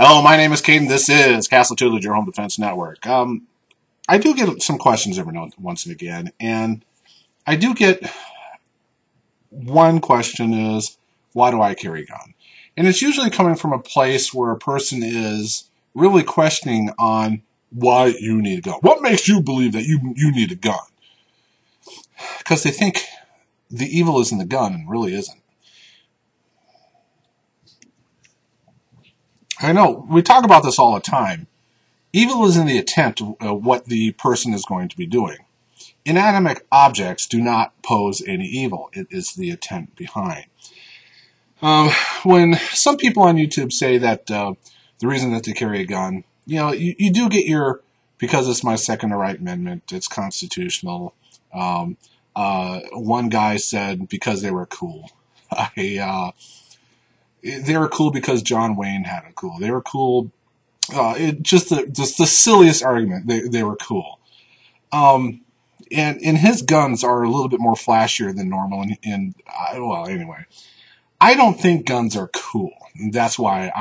Hello, my name is Caden. This is Castle Tutelage, your home defense network. I do get some questions every once and again, and I do get one question is, why do I carry a gun? And it's usually coming from a place where a person is really questioning on why you need a gun. What makes you believe that you need a gun? Because they think the evil is in the gun and really isn't. I know, we talk about this all the time. Evil is in the intent of what the person is going to be doing. Inanimate objects do not pose any evil. It is the intent behind. When some people on YouTube say that the reason that they carry a gun, you do get your, because it's my Second Amendment, it's constitutional. One guy said because they were cool. They were cool because John Wayne had it cool. They were cool. Just the silliest argument. They were cool. And his guns are a little bit more flashier than normal. Well, anyway, I don't think guns are cool. That's why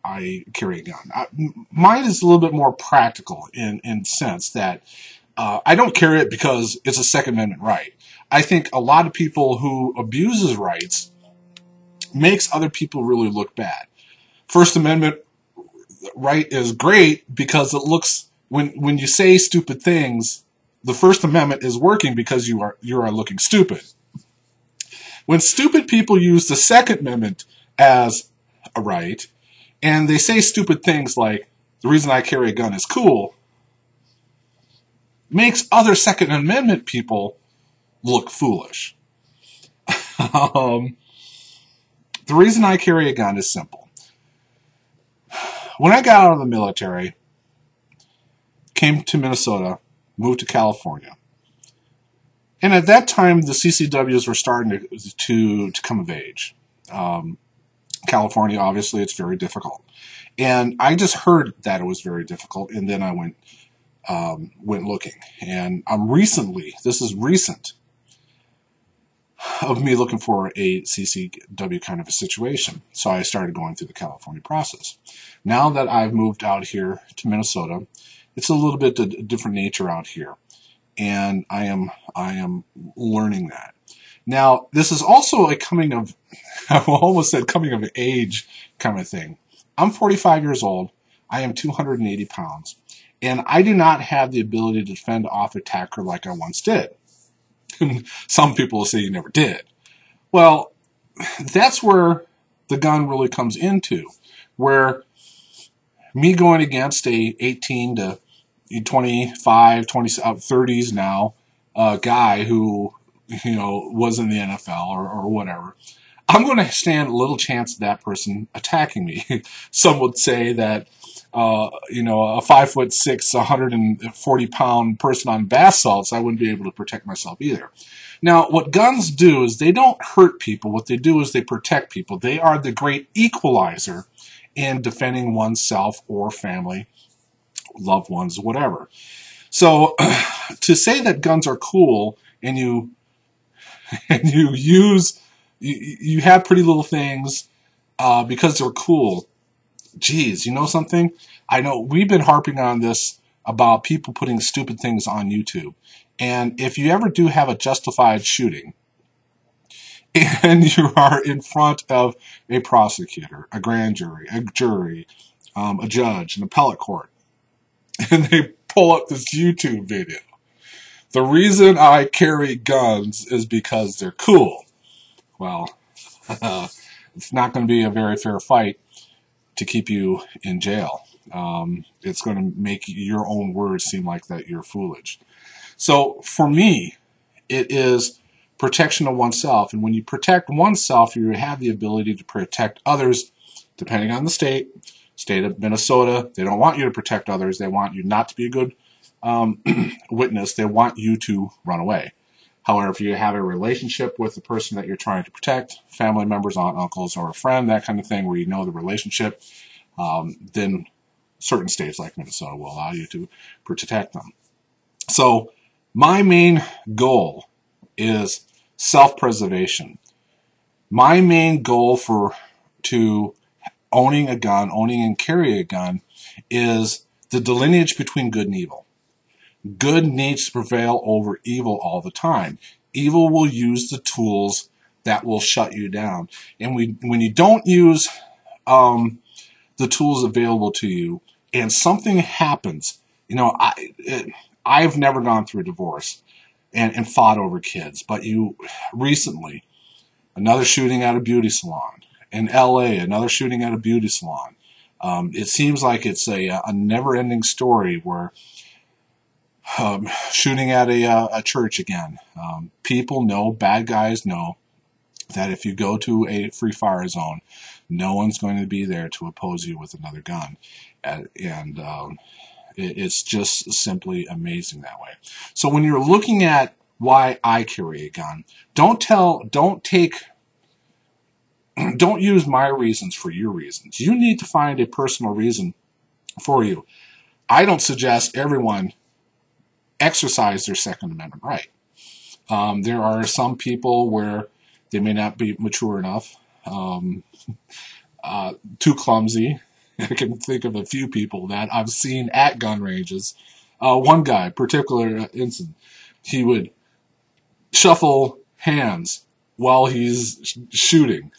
I carry a gun. Mine is a little bit more practical in sense that I don't carry it because it's a Second Amendment right. I think a lot of people who abuses rights makes other people really look bad. First Amendment right is great because it looks, when you say stupid things, the First Amendment is working because you are looking stupid. When stupid people use the Second Amendment as a right, and they say stupid things like, the reason I carry a gun is cool, makes other Second Amendment people look foolish. The reason I carry a gun is simple. When I got out of the military, came to Minnesota, moved to California, and at that time the CCWs were starting to come of age. California, obviously, it's very difficult, and I just heard that it was very difficult, and then I went looking, and this is recent, of me looking for a CCW kind of a situation. So I started going through the California process. Now that I've moved out here to Minnesota, it's a little bit a different nature out here. And I am learning that. Now, this is also a coming of, I almost said coming of age kind of thing. I'm 45 years old. I am 280 pounds. And I do not have the ability to defend off attacker like I once did. Some people will say you never did. Well, that's where the gun really comes into, where me going against a 18 to 25, 30s now guy who was in the NFL or whatever, I'm going to stand a little chance of that person attacking me. Some would say that a 5'6", 140-pound person on bath salts, I wouldn't be able to protect myself either. Now, what guns do is they don't hurt people. What they do is they protect people. They are the great equalizer in defending oneself or family, loved ones, whatever. So, to say that guns are cool and you have pretty little things because they're cool. Geez, you know something? I know we've been harping on this about people putting stupid things on YouTube. And if you ever do have a justified shooting and you are in front of a prosecutor, a grand jury, a jury, a judge, an appellate court, and they pull up this YouTube video, the reason I carry guns is because they're cool. Well, it's not going to be a very fair fight to keep you in jail. It's going to make your own words seem like that you're foolish. So for me, it is protection of oneself. And when you protect oneself, you have the ability to protect others, depending on the state. State of Minnesota, they don't want you to protect others. They want you not to be a good witness. They want you to run away. However, if you have a relationship with the person that you're trying to protect, family members, aunt, uncles, or a friend, that kind of thing, where you know the relationship, then certain states like Minnesota will allow you to protect them. So my main goal is self-preservation. My main goal to owning a gun, owning and carrying a gun, is the delineation between good and evil. Good needs to prevail over evil all the time. Evil will use the tools that will shut you down. And when you don't use the tools available to you and something happens, you know, I've never gone through a divorce and fought over kids, but recently, another shooting at a beauty salon. In LA, another shooting at a beauty salon. It seems like it's a never-ending story where shooting at a church again. People know, bad guys know, that if you go to a free fire zone, no one's going to be there to oppose you with another gun. It's just simply amazing that way. So when you're looking at why I carry a gun, don't use my reasons for your reasons. You need to find a personal reason for you. I don't suggest everyone exercise their Second Amendment right. There are some people where they may not be mature enough, too clumsy. I can think of a few people that I've seen at gun ranges. One guy, particular incident, he would shuffle hands while he's shooting.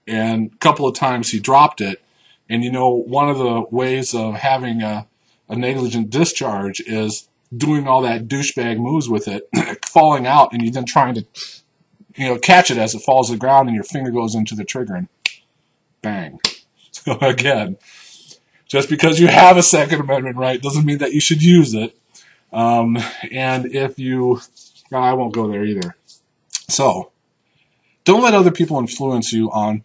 And a couple of times he dropped it. And you know, one of the ways of having a negligent discharge is doing all that douchebag moves with it, falling out, and you then trying to, you know, catch it as it falls to the ground, and your finger goes into the trigger, and bang. So again, just because you have a Second Amendment right doesn't mean that you should use it. And if you, well, I won't go there either. So don't let other people influence you on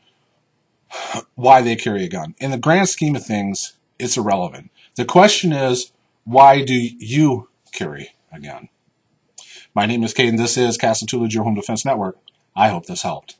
why they carry a gun. In the grand scheme of things, it's irrelevant. The question is, why do you carry a gun? My name is Kate, and this is Casa Tullidge, your Home Defense Network. I hope this helped.